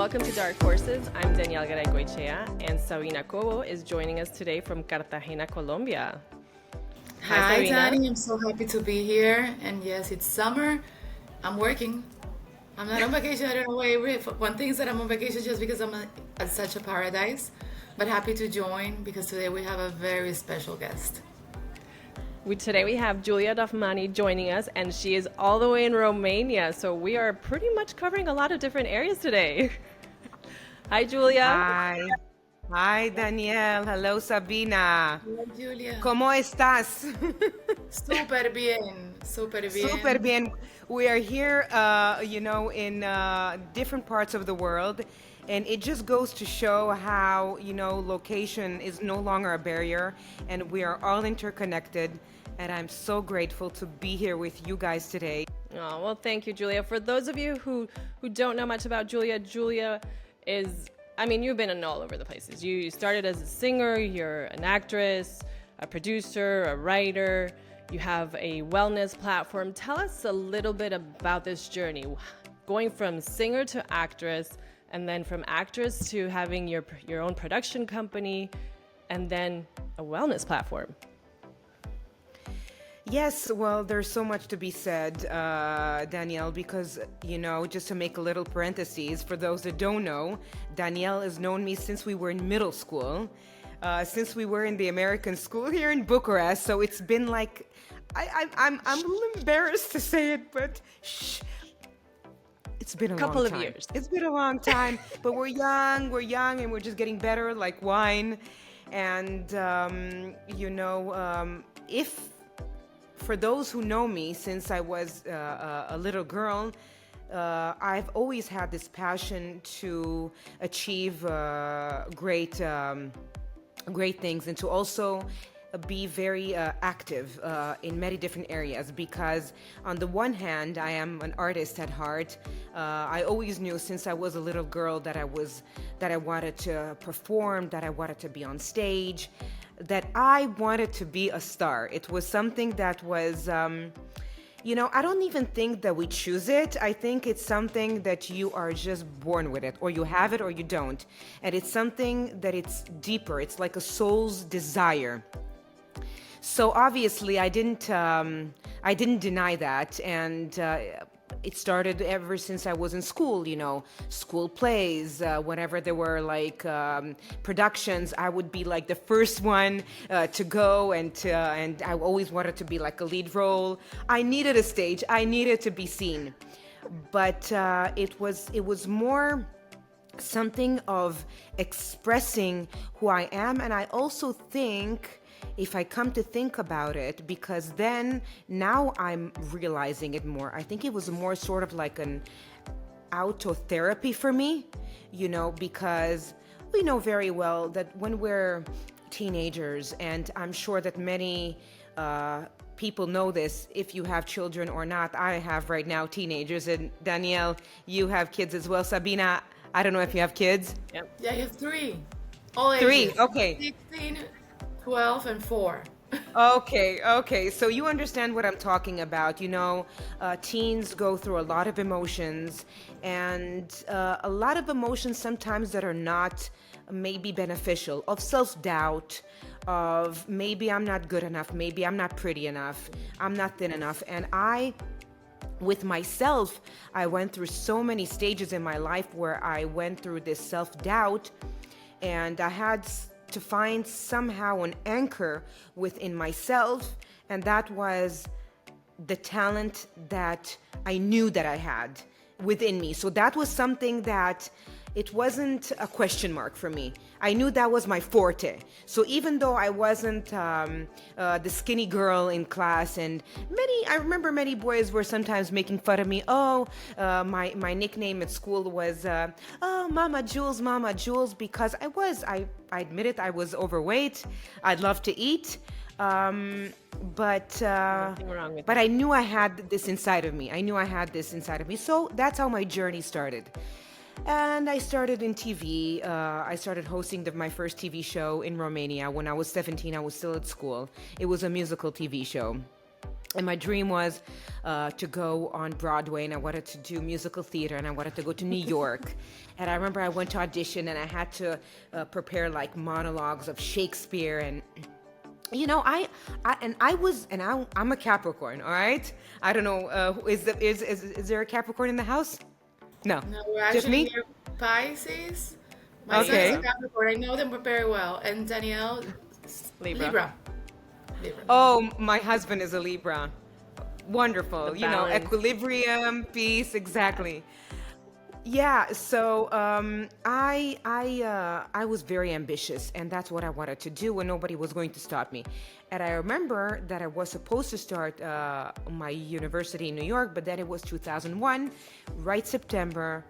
Welcome to Dark Horses. I'm Danielle Garay-Goichea, and Sabina Cobo is joining us today from Cartagena, Colombia. Hi, Sabina. Danny. I'm so happy to be here. And yes, it's summer. I'm working. I'm not on vacation. I don't know why one thing is that I'm on vacation just because at such a paradise. But happy to join because today we have a very special guest. Today we have Giulia Nahmany joining us, and she is all the way in Romania. So we are pretty much covering a lot of different areas today. Hi, Giulia. Hi. Hi, Danielle. Hello, Sabina. Hola, Julia. ¿Cómo estás? Súper bien. Súper bien. Super bien. We are here, in different parts of the world. And it just goes to show how, location is no longer a barrier and we are all interconnected. And I'm so grateful to be here with you guys today. Oh, well, thank you, Giulia. For those of you who don't know much about Giulia, Giulia is, you've been in all over the places. You started as a singer, you're an actress, a producer, a writer. You have a wellness platform. Tell us a little bit about this journey, going from singer to actress, and then from actress to having your own production company, and then a wellness platform. Yes, well, there's so much to be said, Danielle, because, just to make a little parentheses, for those that don't know, Danielle has known me since we were in middle school, since we were in the American school here in Bucharest. So it's been like, I'm a little embarrassed to say it, but shh. It's been a couple long of time. years. It's been a long time, but we're young, and we're just getting better like wine. And, if for those who know me since I was a little girl, I've always had this passion to achieve great things and to also be very active in many different areas, because on the one hand, I am an artist at heart. I always knew since I was a little girl that I wanted to perform, that I wanted to be on stage, that I wanted to be a star. It was something that was, I don't even think that we choose it. I think it's something that you are just born with it, or you have it or you don't. And it's something that it's deeper. It's like a soul's desire. So obviously I didn't deny that, and it started ever since I was in school. School plays. Whenever there were like productions, I would be like the first one to go, and I always wanted to be like a lead role. I needed a stage. I needed to be seen, but it was more something of expressing who I am, and I also think, if I come to think about it, because then now I'm realizing it more. I think it was more sort of like an autotherapy for me, because we know very well that when we're teenagers, and I'm sure that many people know this, if you have children or not. I have right now teenagers, and Danielle, you have kids as well. Sabina, I don't know if you have kids. Yep. Yeah, you have three. All Three, ages. okay. 16, 12, and 4. Okay. So you understand what I'm talking about. Teens go through a lot of emotions, and a lot of emotions sometimes that are not maybe beneficial, of self-doubt, of maybe I'm not good enough, maybe I'm not pretty enough, I'm not thin enough. And with myself, I went through so many stages in my life where I went through this self-doubt, and I had to find somehow an anchor within myself, and that was the talent that I knew that I had within me. So that was something that it wasn't a question mark for me. I knew that was my forte. So even though I wasn't the skinny girl in class, and I remember many boys were sometimes making fun of me. My nickname at school was, Mama Jules, because I admit it, I was overweight. I'd love to eat. But I knew I had this inside of me. So that's how my journey started. And I started in TV. I started hosting my first TV show in Romania when I was 17. I was still at school. It was a musical TV show. And my dream was to go on Broadway, and I wanted to do musical theater, and I wanted to go to New York. And I remember I went to audition, and I had to prepare like monologues of Shakespeare. And you know, I'm a Capricorn. All right. I don't know. Is there a Capricorn in the house? No, No, we're just actually me. here Pisces. My son Okay. is a Capricorn. I know them very well. And Danielle, Libra. Libra. Libra. Oh, my husband is a Libra. Wonderful. The You know, balance. equilibrium, peace, exactly. Yeah, so I was very ambitious, and that's what I wanted to do, and nobody was going to stop me. And I remember that I was supposed to start my university in New York, but then it was 2001, right September,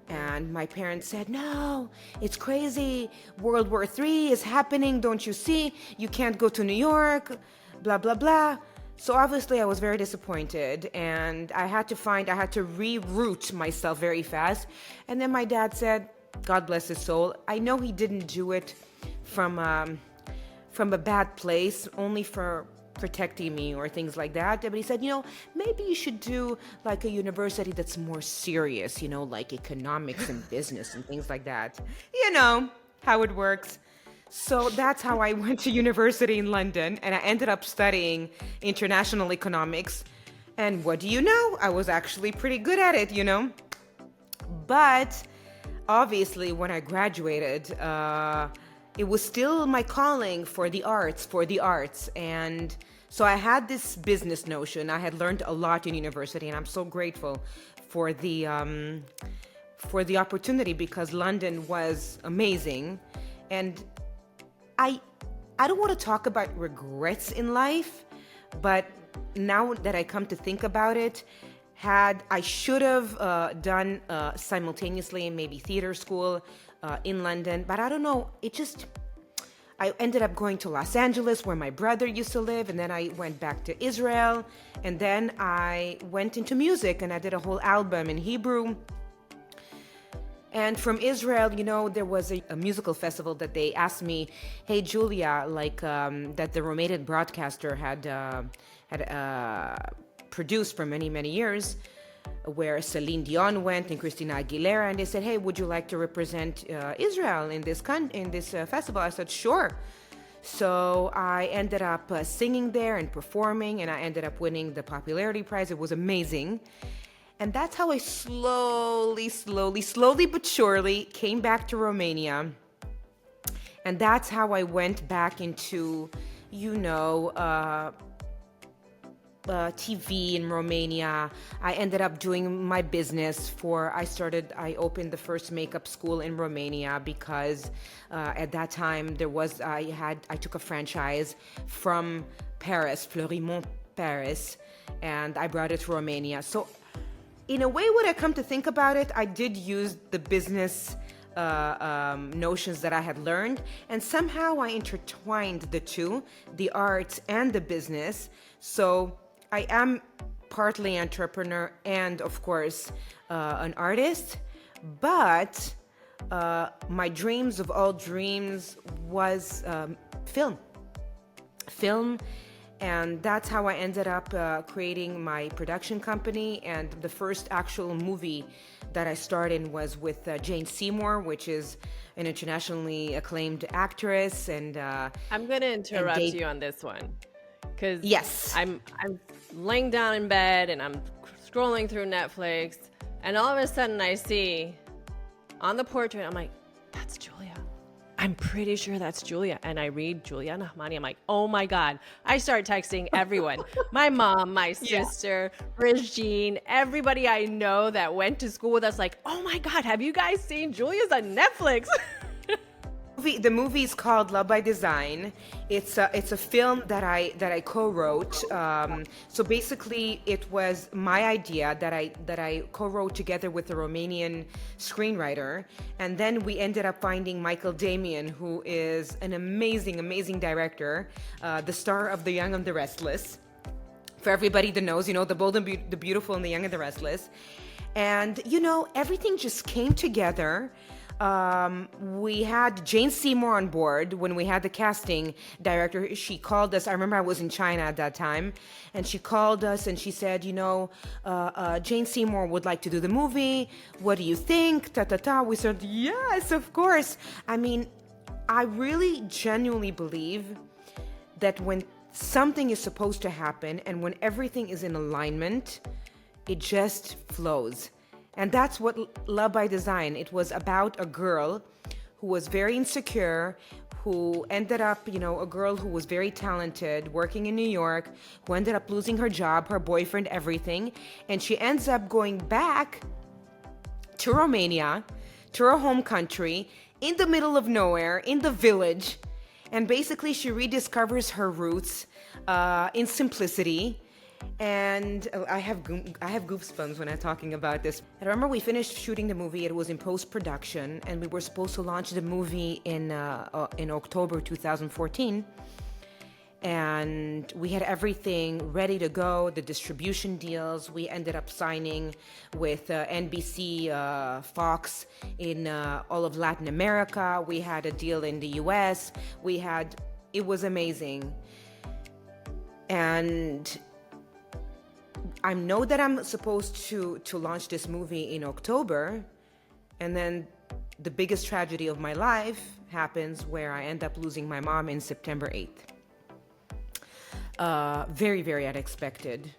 and my parents said, "No, it's crazy. World War III is happening. Don't you see? You can't go to New York, blah, blah, blah." So obviously I was very disappointed, and I had to reroute myself very fast. And then my dad said, God bless his soul, I know he didn't do it from a bad place, only for protecting me or things like that. But he said, maybe you should do like a university that's more serious, like economics and business and things like that. You know how it works. So that's how I went to university in London, and I ended up studying international economics. And what do you know? I was actually pretty good at it, But obviously, when I graduated, it was still my calling for the arts. And so I had this business notion. I had learned a lot in university, and I'm so grateful for the opportunity, because London was amazing. And I don't want to talk about regrets in life, but now that I come to think about it, I should have done simultaneously maybe theater school in London, but I don't know. I ended up going to Los Angeles, where my brother used to live, and then I went back to Israel, and then I went into music, and I did a whole album in Hebrew. And from Israel, there was a musical festival that they asked me, "Hey, Giulia, that the Romanian broadcaster had produced for many, many years, where Celine Dion went and Christina Aguilera." And they said, "Hey, would you like to represent Israel in this festival?" I said, "Sure." So I ended up singing there and performing, and I ended up winning the popularity prize. It was amazing. And that's how I slowly but surely came back to Romania. And that's how I went back into, TV in Romania. I ended up doing my business I opened the first makeup school in Romania, because at that time I took a franchise from Paris, Fleurimont, Paris, and I brought it to Romania. So in a way, when I come to think about it, I did use the business notions that I had learned, and somehow I intertwined the two, the arts and the business. So I am partly entrepreneur and, of course, an artist, but my dreams of all dreams was film. And that's how I ended up creating my production company. And the first actual movie that I starred in was with Jane Seymour, which is an internationally acclaimed actress. And I'm gonna interrupt you on this one, because yes, I'm laying down in bed and I'm scrolling through Netflix, and all of a sudden I see on the portrait, I'm like, that's Giulia. I'm pretty sure that's Giulia. And I read Giulia Nahmany. I'm like, oh my God. I start texting everyone. My mom, my sister, Regine, everybody I know that went to school with us, like, oh my God, have you guys seen Giulia's on Netflix? The movie is called Love by Design. It's a film that I co-wrote. So basically, it was my idea that I co-wrote together with a Romanian screenwriter, and then we ended up finding Michael Damian, who is an amazing director, the star of The Young and the Restless. For everybody that knows, The Bold and the Beautiful and The Young and the Restless, and everything just came together. We had Jane Seymour on board when we had the casting director. She called us. I remember I was in China at that time, and she called us and she said, Jane Seymour would like to do the movie. What do you think? Ta ta ta. We said, yes, of course. I mean, I really genuinely believe that when something is supposed to happen and when everything is in alignment, it just flows. And that's what Love by Design. It was about a girl who was very insecure, who ended up, a girl who was very talented, working in New York, who ended up losing her job, her boyfriend, everything. And she ends up going back to Romania, to her home country, in the middle of nowhere, in the village. And basically she rediscovers her roots in simplicity. And I have goosebumps when I'm talking about this. I remember we finished shooting the movie. It was in post-production, and we were supposed to launch the movie in October 2014. And we had everything ready to go, the distribution deals. We ended up signing with NBC, Fox in all of Latin America. We had a deal in the US. It was amazing. And I know that I'm supposed to launch this movie in October, and then the biggest tragedy of my life happens where I end up losing my mom in September 8th. Very, very unexpected.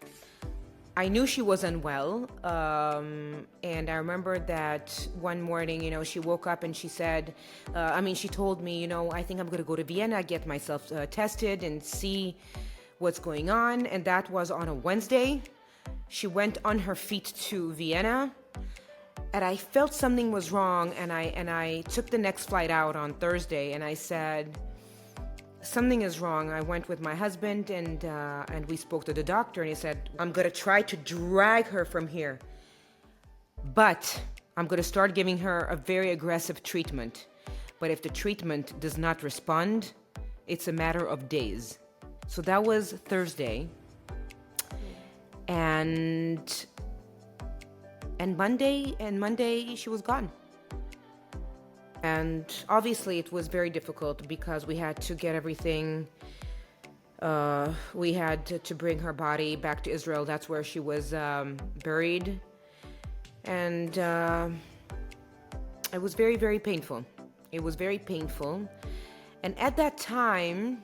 I knew she was unwell, and I remember that one morning, she woke up and she said, she told me, I think I'm going to go to Vienna, get myself tested and see what's going on. And that was on a Wednesday. She went on her feet to Vienna, and I felt something was wrong, and I took the next flight out on Thursday, and I said, something is wrong. I went with my husband, and we spoke to the doctor, and he said, I'm going to try to drag her from here, but I'm going to start giving her a very aggressive treatment. But if the treatment does not respond, it's a matter of days. So that was Thursday. And Monday she was gone. And obviously it was very difficult because we had to get everything. We had to bring her body back to Israel. That's where she was buried. And it was very, very painful. It was very painful. And at that time,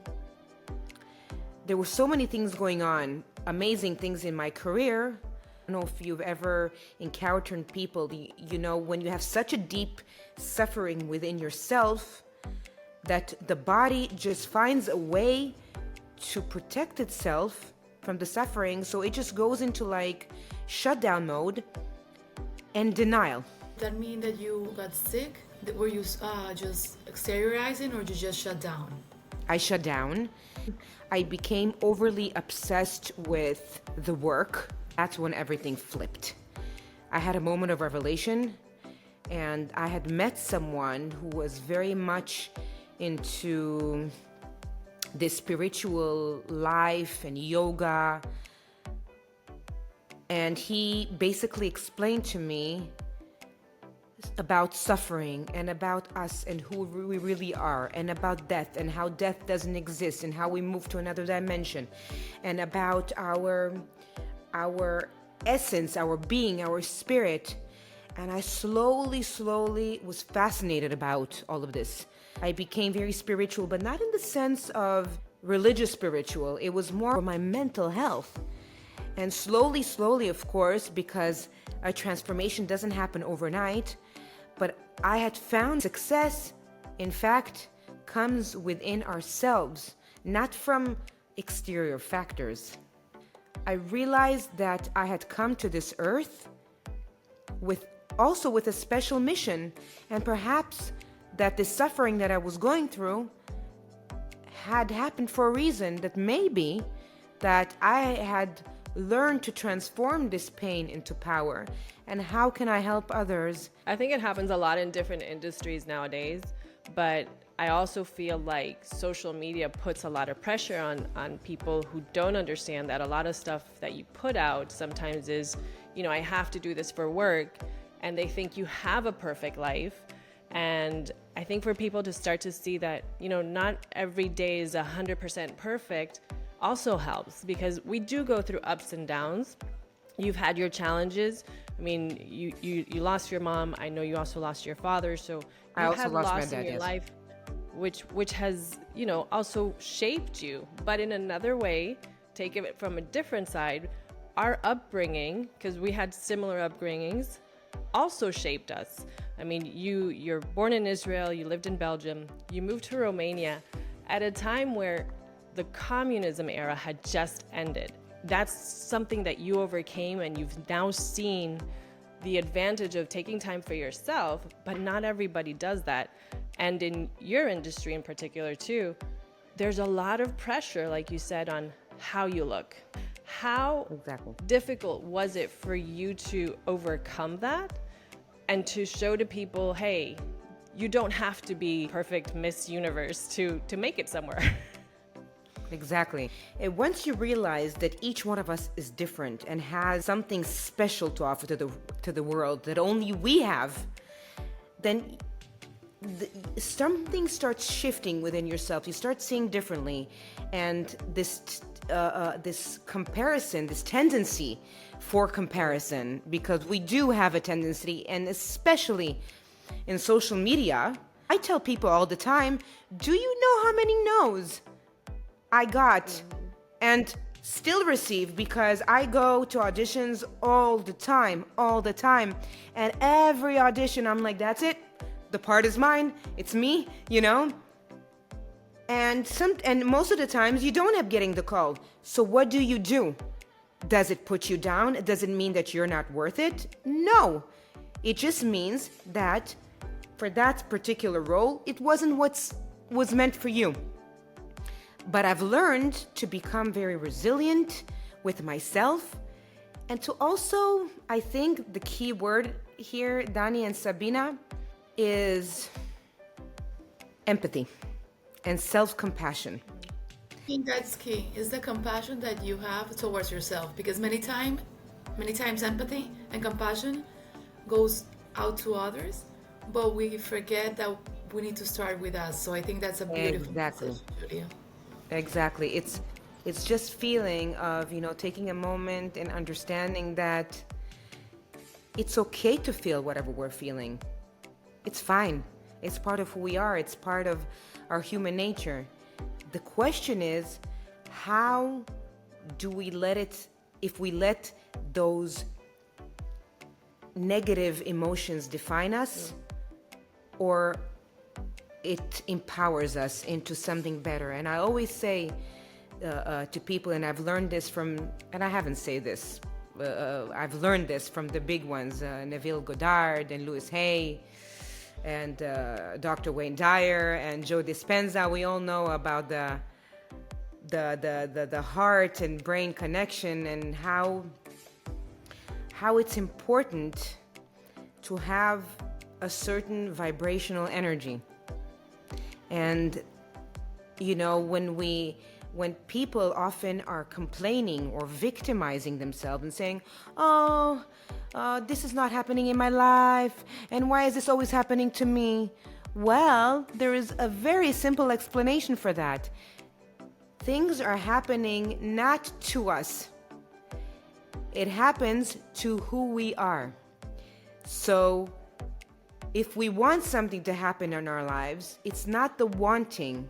there were so many things going on, amazing things in my career. I don't know if you've ever encountered people, when you have such a deep suffering within yourself that the body just finds a way to protect itself from the suffering. So it just goes into shutdown mode and denial. Does that mean that you got sick? Were you just exteriorizing, or did you just shut down? I shut down. I became overly obsessed with the work. That's when everything flipped. I had a moment of revelation, and I had met someone who was very much into this spiritual life and yoga. And he basically explained to me about suffering and about us and who we really are, and about death and how death doesn't exist and how we move to another dimension, and about our essence, our being, our spirit. And I slowly was fascinated about all of this. I became very spiritual, but not in the sense of religious spiritual. It was more for my mental health. And slowly, of course, because a transformation doesn't happen overnight, but I had found success, in fact, comes within ourselves, not from exterior factors. I realized that I had come to this earth with a special mission, and perhaps that the suffering that I was going through had happened for a reason, that maybe that I had learned to transform this pain into power. And how can I help others? I think it happens a lot in different industries nowadays, but I also feel like social media puts a lot of pressure on people who don't understand that a lot of stuff that you put out sometimes is, I have to do this for work, and they think you have a perfect life. And I think for people to start to see that, not every day is 100% perfect also helps, because we do go through ups and downs. You've had your challenges. I mean, you lost your mom. I know you also lost your father. So I you also had lost my loss in dad, your yes. life, which has, also shaped you. But in another way, take it from a different side, our upbringing, because we had similar upbringings, also shaped us. I mean, you're born in Israel, you lived in Belgium, you moved to Romania at a time where the communism era had just ended. That's something that you overcame, and you've now seen the advantage of taking time for yourself, but not everybody does that. And in your industry in particular too, there's a lot of pressure, like you said, on how you look. How Exactly. difficult was it for you to overcome that and to show to people, hey, you don't have to be perfect Miss Universe to make it somewhere? Exactly. And once you realize that each one of us is different and has something special to offer to the world that only we have, then something starts shifting within yourself. You start seeing differently, and this comparison, this tendency for comparison, because we do have a tendency, and especially in social media, I tell people all the time, do you know how many no's I got and still receive? Because I go to auditions all the time. And every audition, I'm like, that's it. The part is mine. It's me, And most of the times you don't end up getting the call. So what do? Does it put you down? Does it mean that you're not worth it? No. It just means that for that particular role, it wasn't what was meant for you. But I've learned to become very resilient with myself, and to also, I think the key word here, Dani and Sabina, is empathy and self-compassion. I think that's key, is the compassion that you have towards yourself, because many times empathy and compassion goes out to others, but we forget that we need to start with us. So I think that's a beautiful message, Giulia. Exactly. It's just feeling of, taking a moment and understanding that it's okay to feel whatever we're feeling. It's fine. It's part of who we are. It's part of our human nature. The question is, how do we if we let those negative emotions define us, or it empowers us into something better? And I always say to people, and I've learned this from, and I haven't said this, I've learned this from the big ones, Neville Goddard and Louis Hay, and Dr. Wayne Dyer and Joe Dispenza. We all know about the heart and brain connection, and how it's important to have a certain vibrational energy. And when people often are complaining or victimizing themselves and saying, this is not happening in my life, and why is this always happening to me? Well, there is a very simple explanation for that. Things are happening not to us. It happens to who we are. So if we want something to happen in our lives, it's not the wanting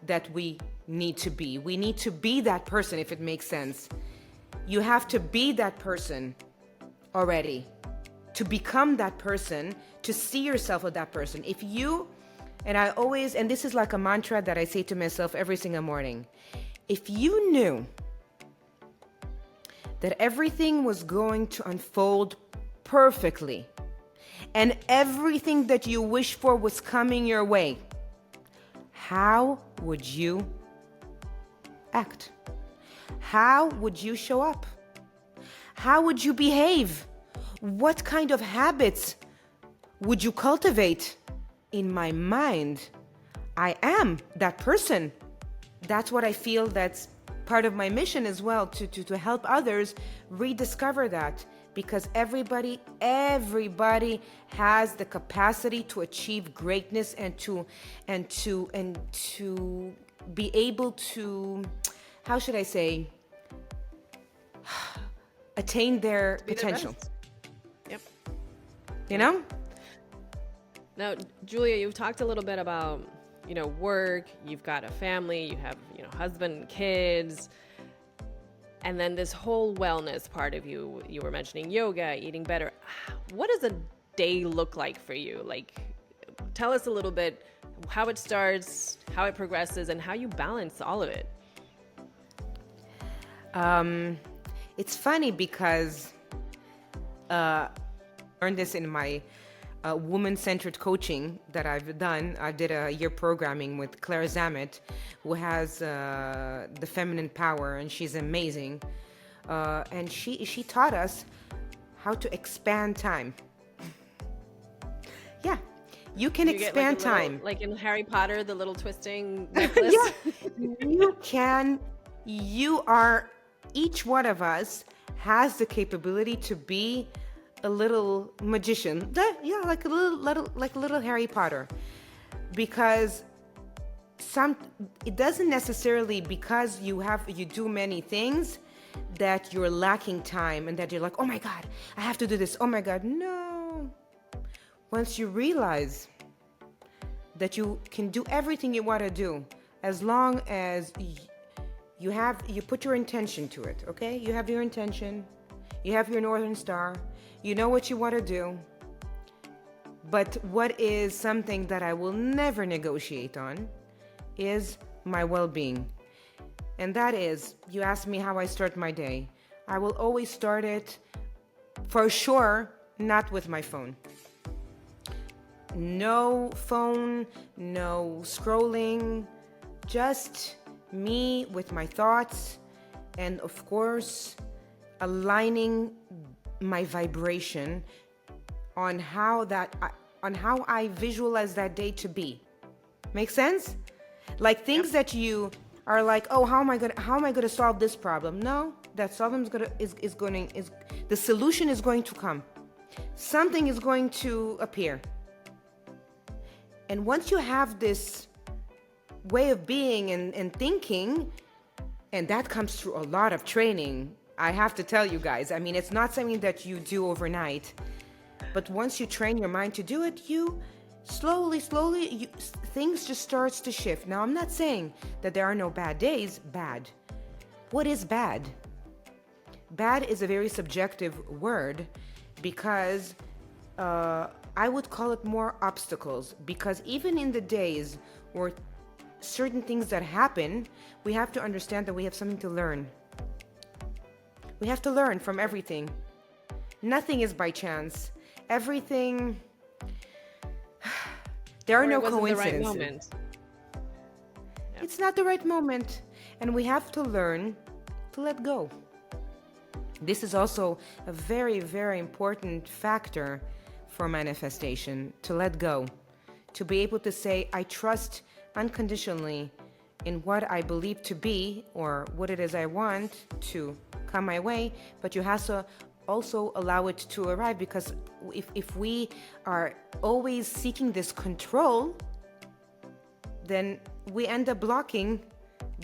that we need to be. We need to be that person, if it makes sense. You have to be that person already, to become that person, to see yourself as that person. If you, and this is like a mantra that I say to myself every single morning, if you knew that everything was going to unfold perfectly, and everything that you wish for was coming your way, how would you act? How would you show up? How would you behave? What kind of habits would you cultivate? In my mind, I am that person. That's what I feel that's part of my mission as well, to help others rediscover that. because everybody has the capacity to achieve greatness and to be able to, how should I say, attain their Be their potential. best. Yep. You know? Now, Giulia, you've talked a little bit about, work, you've got a family, you have, husband and kids, and then this whole wellness part of you were mentioning yoga, eating better. What does a day look like for you? Like, tell us a little bit how it starts, how it progresses, and how you balance all of it. It's funny because I learned this in my woman-centered coaching that I've done. I did a year programming with Claire Zamet, who has the feminine power, and she's amazing. And she taught us how to expand time. Yeah, you can You get, like, expand time. like in Harry Potter, the little twisting necklace. Yeah, each one of us has the capability to be a little magician. Yeah, like a little Harry Potter. Because it doesn't necessarily, because you do many things, that you're lacking time and that you're like, oh my God, I have to do this. Oh my God, no. Once you realize that you can do everything you want to do, as long as you put your intention to it, okay? You have your intention, you have your Northern Star, you know what you want to do. But what is something that I will never negotiate on is my well-being. And that is, you ask me how I start my day. I will always start it, for sure, not with my phone. No phone, no scrolling, just me with my thoughts, and of course, aligning my vibration on how I visualize that day to be. Make sense? Like things that you are like, oh, how am I gonna solve this problem? No, that the solution is going to come. Something is going to appear. And once you have this way of being and thinking, and that comes through a lot of training, I have to tell you guys, I mean, it's not something that you do overnight, but once you train your mind to do it, you slowly, things just starts to shift. Now, I'm not saying that there are no bad days. Bad. What is bad? Bad is a very subjective word, because I would call it more obstacles, because even in the days where certain things that happen, we have to understand that we have something to learn. We have to learn from everything. Nothing is by chance. Everything, there are no coincidences. The right moment. Yeah. It's not the right moment. And we have to learn to let go. This is also a very, very important factor for manifestation, to let go. To be able to say, I trust unconditionally in what I believe to be, or what it is I want to come my way, but you have to also allow it to arrive, because if we are always seeking this control, then we end up blocking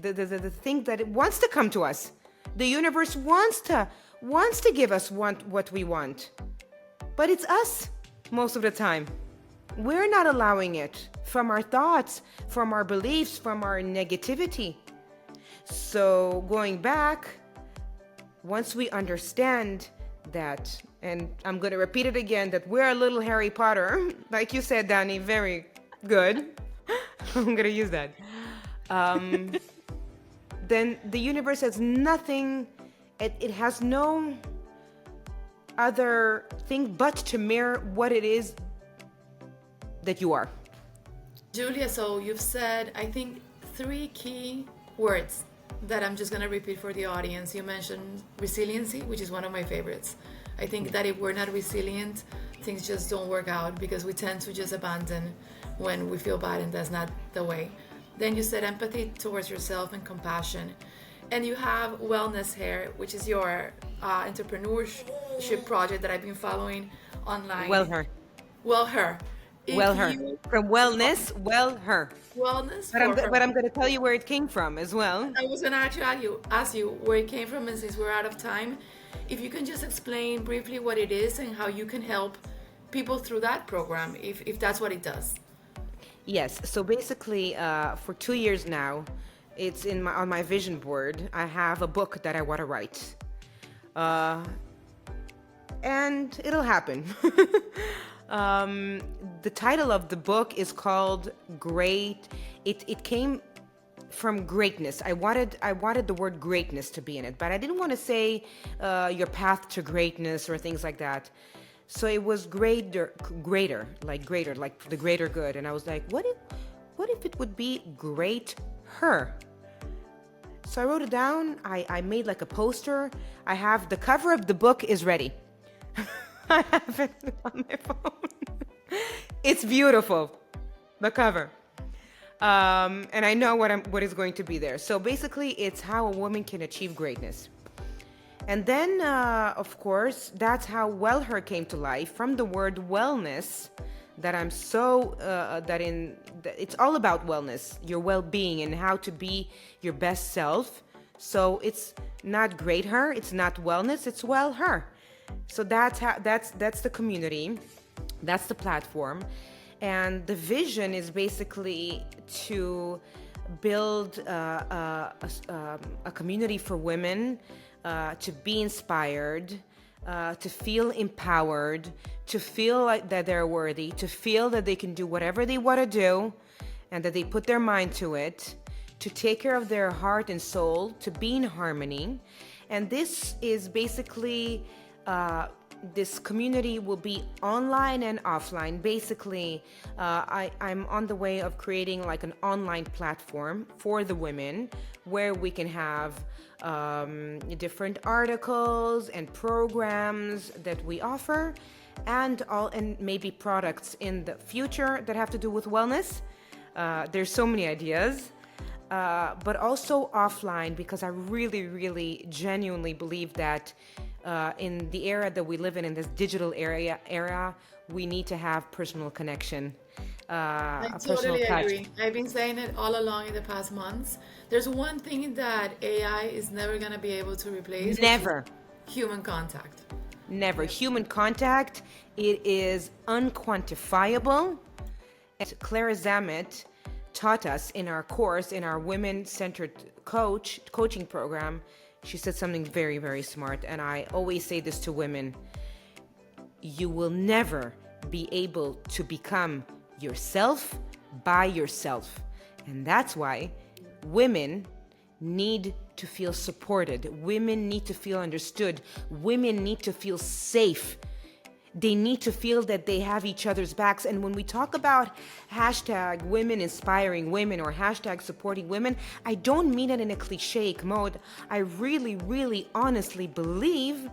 the thing that it wants to come to us. The universe wants to give us what we want, but it's us most of the time. We're not allowing it, from our thoughts, from our beliefs, from our negativity. So going back, once we understand that, and I'm going to repeat it again, that we're a little Harry Potter, like you said, Danny, very good. I'm going to use that. Then the universe has nothing, it has no other thing but to mirror what it is that you are. Giulia, so you've said, I think, 3 key words that I'm just going to repeat for the audience. You mentioned resiliency, which is one of my favorites. I think that if we're not resilient, things just don't work out, because we tend to just abandon when we feel bad, and that's not the way. Then you said empathy towards yourself and compassion. and you have Wellness Hair, which is your entrepreneurship project that I've been following online. WELLHER. WELLHER. If WELLHER. you From wellness, WELLHER. wellness But I'm for her. but I'm going to tell you where it came from as well. I was gonna actually ask you where it came from, and since we're out of time, if you can just explain briefly what it is and how you can help people through that program, if that's what it does. Yes. So basically, for 2 years now, it's on my vision board. I have a book that I want to write, and it'll happen. The title of the book is called Great. It came from greatness. I wanted the word greatness to be in it, but I didn't want to say your path to greatness or things like that. So it was greater, like the greater good. And I was like, what if it would be great her? So I wrote it down. I made like a poster. I have the cover of the book is ready. I have it on my phone. It's beautiful, the cover. And I know what is going to be there. So basically, it's how a woman can achieve greatness. And then, of course, that's how WELLHER came to life from the word wellness. That I'm so it's all about wellness, your well-being, and how to be your best self. So it's not great her, it's not wellness, it's WELLHER. So that's the community, that's the platform, and the vision is basically to build a community for women to be inspired, to feel empowered, to feel like that they're worthy, to feel that they can do whatever they want to do, and that they put their mind to it, to take care of their heart and soul, to be in harmony. And this is basically this community will be online and offline. Basically, I'm on the way of creating like an online platform for the women where we can have different articles and programs that we offer, and maybe products in the future that have to do with wellness. There's so many ideas. But also offline, because I really, really genuinely believe that in the era that we live in this digital era, we need to have personal connection. I A personal totally touch. agree. I've been saying it all along in the past months. There's one thing that AI is never going to be able to replace. which is Never, human contact. never. Human contact, it is unquantifiable. And Clara Zamet taught us in our course, in our women-centered coaching program. She said something very, very smart, and I always say this to women. You will never be able to become yourself by yourself. And that's why women need to feel supported. Women need to feel understood. Women need to feel safe. They need to feel that they have each other's backs. And when we talk about hashtag women inspiring women or hashtag supporting women, I don't mean it in a cliche mode. I really, really honestly believe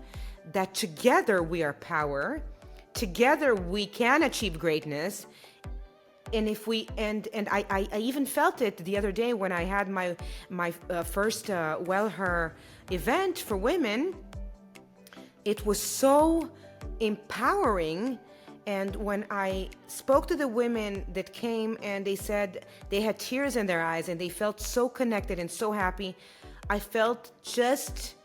that together we are power. Together we can achieve greatness. And if we I even felt it the other day when I had my first WELLHER event for women. It was so empowering. And when I spoke to the women that came and they said they had tears in their eyes and they felt so connected and so happy, I felt just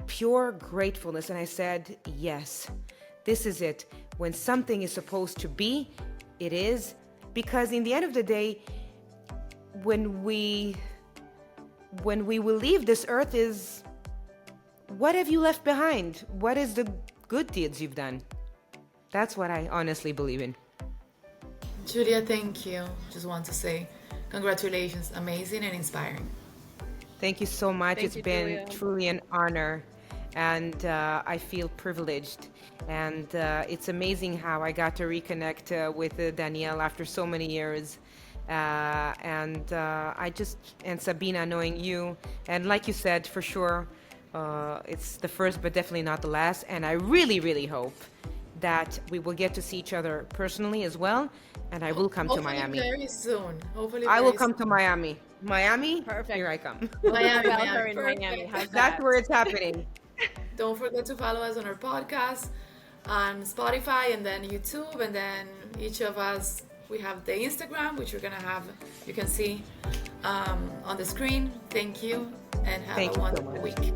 pure gratefulness. And I said, yes, this is it. When something is supposed to be, it is. Because in the end of the day, when we will leave this earth, is what have you left behind? What is the good deeds you've done? That's what I honestly believe in. Giulia, thank you. Just want to say congratulations. Amazing and inspiring. Thank you so much. Thank It's you, been Giulia. truly an honor, and I feel privileged. And it's amazing how I got to reconnect with Danielle after so many years. And Sabina, knowing you, and like you said, for sure, it's the first, but definitely not the last. And I really, really hope that we will get to see each other personally as well. And I will come to Hopefully Miami. very soon. Hopefully I will very come soon. to Miami. Miami, Perfect. here I come. Miami, Well, her Miami. in Perfect. Miami. How's That's that? where it's happening. Don't forget to follow us on our podcast, on Spotify, and then YouTube, and then each of us, we have the Instagram, which you're gonna have, you can see on the screen. Thank you, and have Thank a you so wonderful much. week.